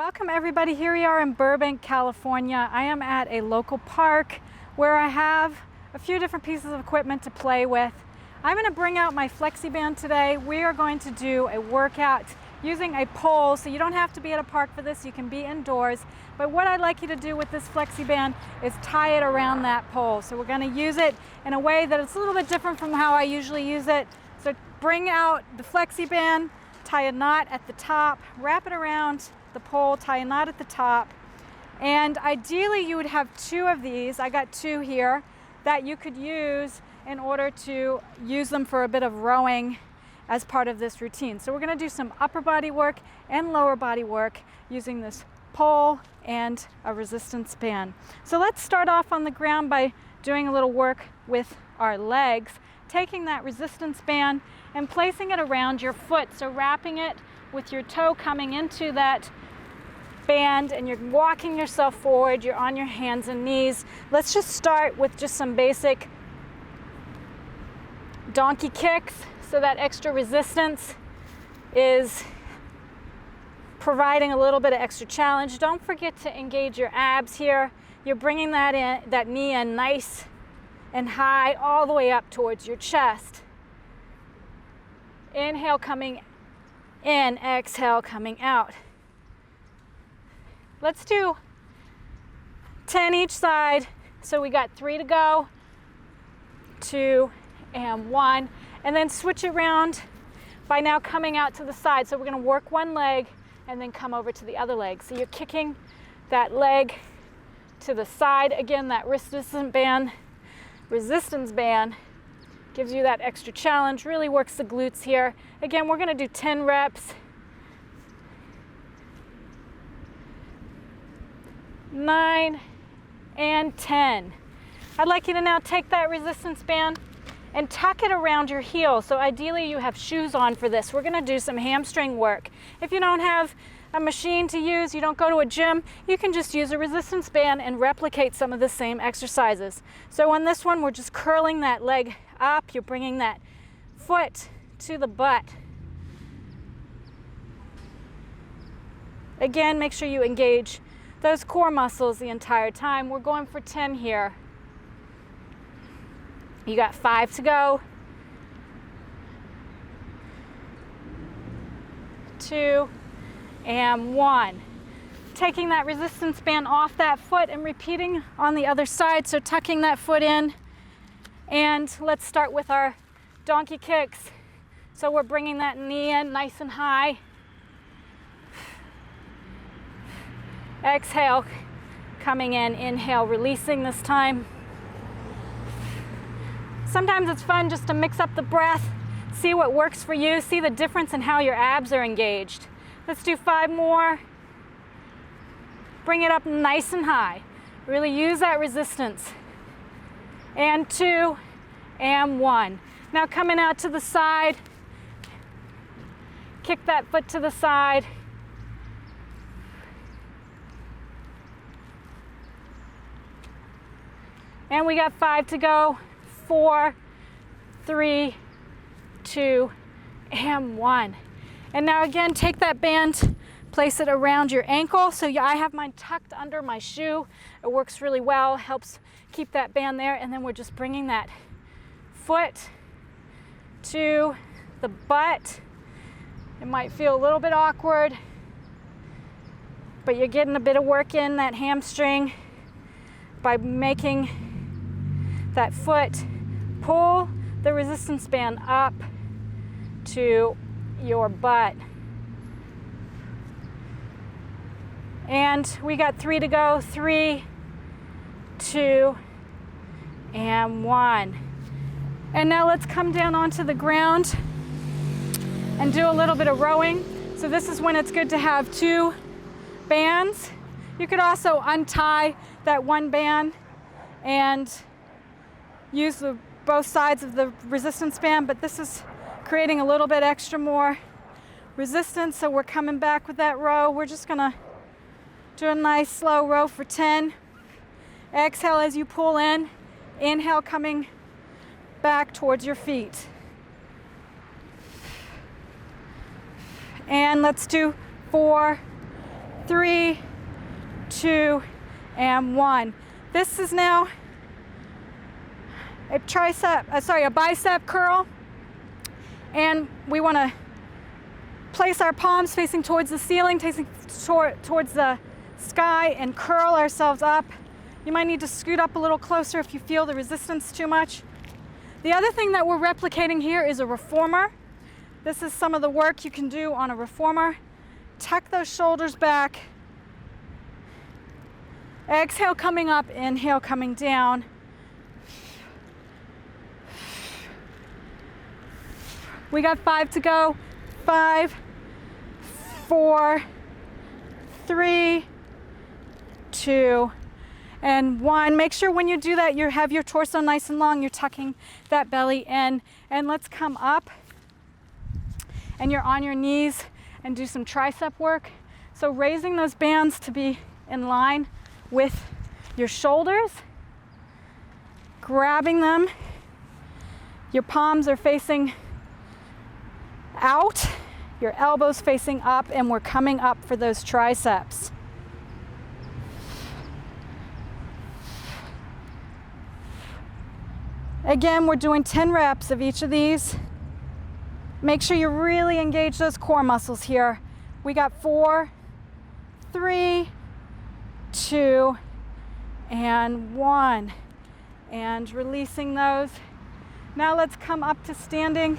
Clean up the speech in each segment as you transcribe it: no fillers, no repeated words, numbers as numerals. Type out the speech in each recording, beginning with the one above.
Welcome everybody. Here we are in Burbank, California. I am at a local park where I have a few different pieces of equipment to play with. I'm going to bring out my flexi band today. We are going to do a workout using a pole, so you don't have to be at a park for this. You can be indoors. But what I'd like you to do with this flexi band is tie it around that pole. So we're going to use it in a way that it's a little bit different from how I usually use it. So bring out the flexi band, tie a knot at the top, wrap it around the pole, tie a knot at the top, and ideally you would have two of these. I got two here that you could use in order to use them for a bit of rowing as part of this routine. So we're going to do some upper body work and lower body work using this pole and a resistance band. So let's start off on the ground by doing a little work with our legs, taking that resistance band and placing it around your foot. So wrapping it with your toe coming into that band, and you're walking yourself forward. You're on your hands and knees. Let's just start with just some basic donkey kicks, so that extra resistance is providing a little bit of extra challenge. Don't forget to engage your abs here. You're bringing that knee in nice and high all the way up towards your chest. Inhale coming in, exhale coming out. Let's do 10 each side. So we got 3 to go, 2 and 1, and then switch around by now coming out to the side. So we're going to work one leg and then come over to the other leg. So you're kicking that leg to the side. Again, that resistance band gives you that extra challenge, really works the glutes here. Again, we're going to do 10 reps. 9 and 10. I'd like you to now take that resistance band and tuck it around your heel. So ideally you have shoes on for this. We're going to do some hamstring work. If you don't have a machine to use, you don't go to a gym, you can just use a resistance band and replicate some of the same exercises. So on this one, we're just curling that leg up. You're bringing that foot to the butt. Again, make sure you engage those core muscles the entire time. We're going for 10 here. You got 5 to go. 2 and 1. Taking that resistance band off that foot and repeating on the other side. So tucking that foot in. And let's start with our donkey kicks. So we're bringing that knee in nice and high. Exhale, coming in, inhale, releasing this time. Sometimes it's fun just to mix up the breath, see what works for you, see the difference in how your abs are engaged. Let's do 5 more. Bring it up nice and high. Really use that resistance. And 2 and 1. Now coming out to the side, kick that foot to the side. And we got 5 to go. 4, 3, 2, and 1. And now again, take that band, place it around your ankle. So I have mine tucked under my shoe. It works really well, helps keep that band there. And then we're just bringing that foot to the butt. It might feel a little bit awkward, but you're getting a bit of work in that hamstring by making that foot pull the resistance band up to your butt. And we got 3 to go. 3, 2, and 1. And now let's come down onto the ground and do a little bit of rowing. So this is when it's good to have 2 bands. You could also untie that one band and use both sides of the resistance band, but this is creating a little bit extra more resistance. So we're coming back with that row. We're just gonna do a nice slow row for 10. Exhale as you pull in. Inhale coming back towards your feet. And let's do 4, 3, 2, and 1. This is now a bicep curl, and we want to place our palms facing towards the ceiling, facing towards the sky, and curl ourselves up. You might need to scoot up a little closer if you feel the resistance too much. The other thing that we're replicating here is a reformer. This is some of the work you can do on a reformer. Tuck those shoulders back. Exhale coming up, inhale coming down. We got 5 to go. 5, 4, 3, 2, and 1. Make sure when you do that, you have your torso nice and long. You're tucking that belly in. And let's come up. And you're on your knees and do some tricep work. So raising those bands to be in line with your shoulders. Grabbing them. Your palms are facing out, your elbows facing up, and we're coming up for those triceps. Again, we're doing 10 reps of each of these. Make sure you really engage those core muscles here. We got 4, 3, 2, and 1. And releasing those. Now let's come up to standing.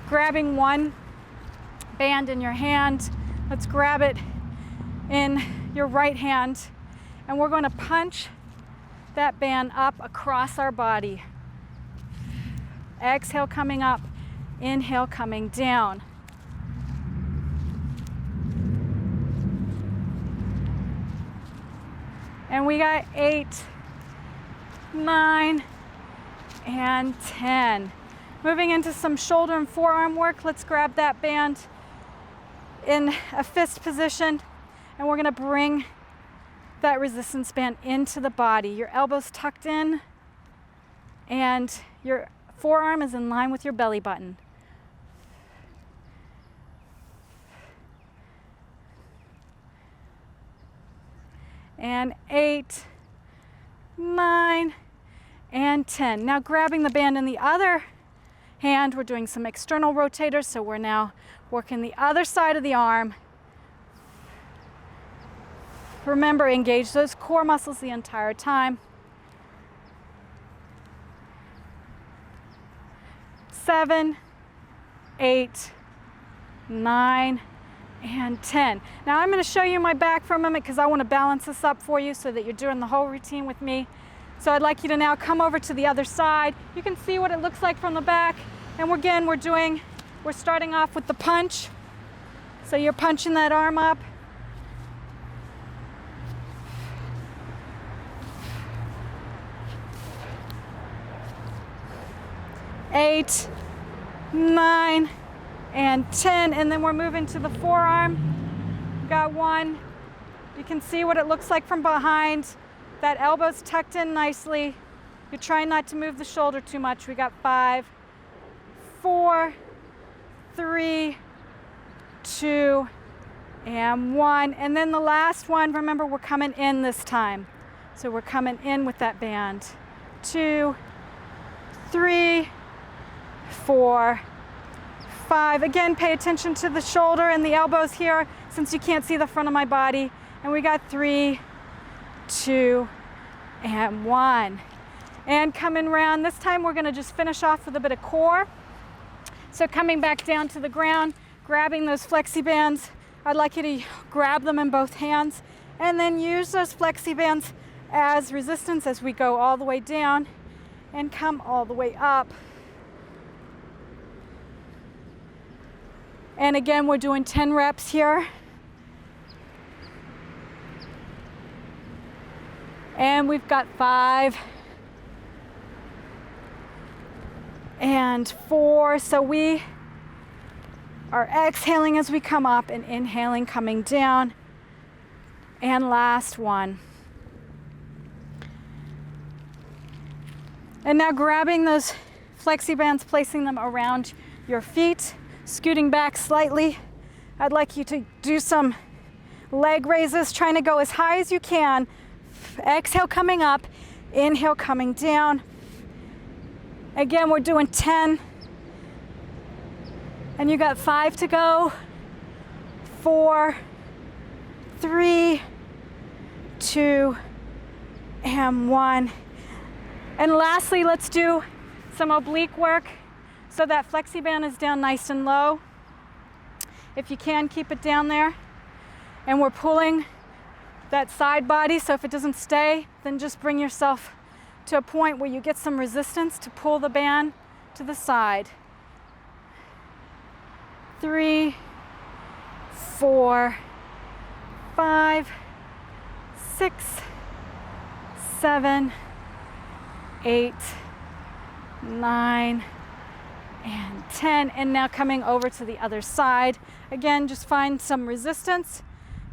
Grabbing one band in your hand. Let's grab it in your right hand, and we're going to punch that band up across our body. Exhale coming up, inhale coming down. And we got 8, 9, and 10. Moving into some shoulder and forearm work, let's grab that band in a fist position, and we're gonna bring that resistance band into the body. Your elbows tucked in, and your forearm is in line with your belly button. And 8, 9, and 10. Now grabbing the band in the other hand, we're doing some external rotators, so we're now working the other side of the arm. Remember, engage those core muscles the entire time. 7, 8, 9, and 10. Now I'm going to show you my back for a moment because I want to balance this up for you so that you're doing the whole routine with me. So I'd like you to now come over to the other side. You can see what it looks like from the back. And again, we're starting off with the punch. So you're punching that arm up. Eight, 9, and 10. And then we're moving to the forearm. Got 1. You can see what it looks like from behind. That elbow's tucked in nicely. You're trying not to move the shoulder too much. We got 5, 4, 3, 2, and 1. And then the last one, remember, we're coming in this time. So we're coming in with that band. 2, 3, 4, 5. Again, pay attention to the shoulder and the elbows here since you can't see the front of my body. And we got 3, 2, and 1. And coming around, this time we're gonna just finish off with a bit of core. So coming back down to the ground, grabbing those flexi bands. I'd like you to grab them in both hands and then use those flexi bands as resistance as we go all the way down and come all the way up. And again, we're doing 10 reps here. And we've got 5 and 4. So we are exhaling as we come up and inhaling coming down. And last one. And now grabbing those flexi bands, placing them around your feet, scooting back slightly. I'd like you to do some leg raises, trying to go as high as you can. Exhale, coming up. Inhale, coming down. Again, we're doing 10. And you got 5 to go. 4, 3, 2, and 1. And lastly, let's do some oblique work so that flexi band is down nice and low. If you can, keep it down there. And we're pulling that side body, so if it doesn't stay, then just bring yourself to a point where you get some resistance to pull the band to the side. 3, 4, 5, 6, 7, 8, 9, and 10. And now coming over to the other side. Again, just find some resistance.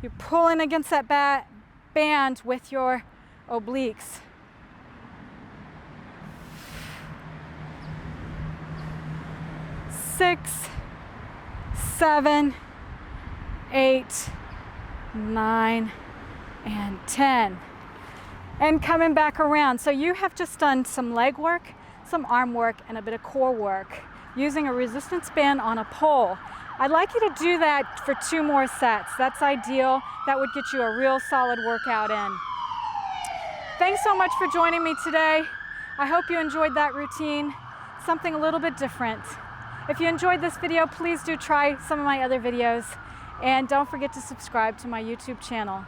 You're pulling against that band with your obliques. 6, 7, 8, 9, and 10. And coming back around. So you have just done some leg work, some arm work, and a bit of core work using a resistance band on a pole. I'd like you to do that for 2 more sets. That's ideal. That would get you a real solid workout in. Thanks so much for joining me today. I hope you enjoyed that routine, something a little bit different. If you enjoyed this video, please do try some of my other videos, and don't forget to subscribe to my YouTube channel.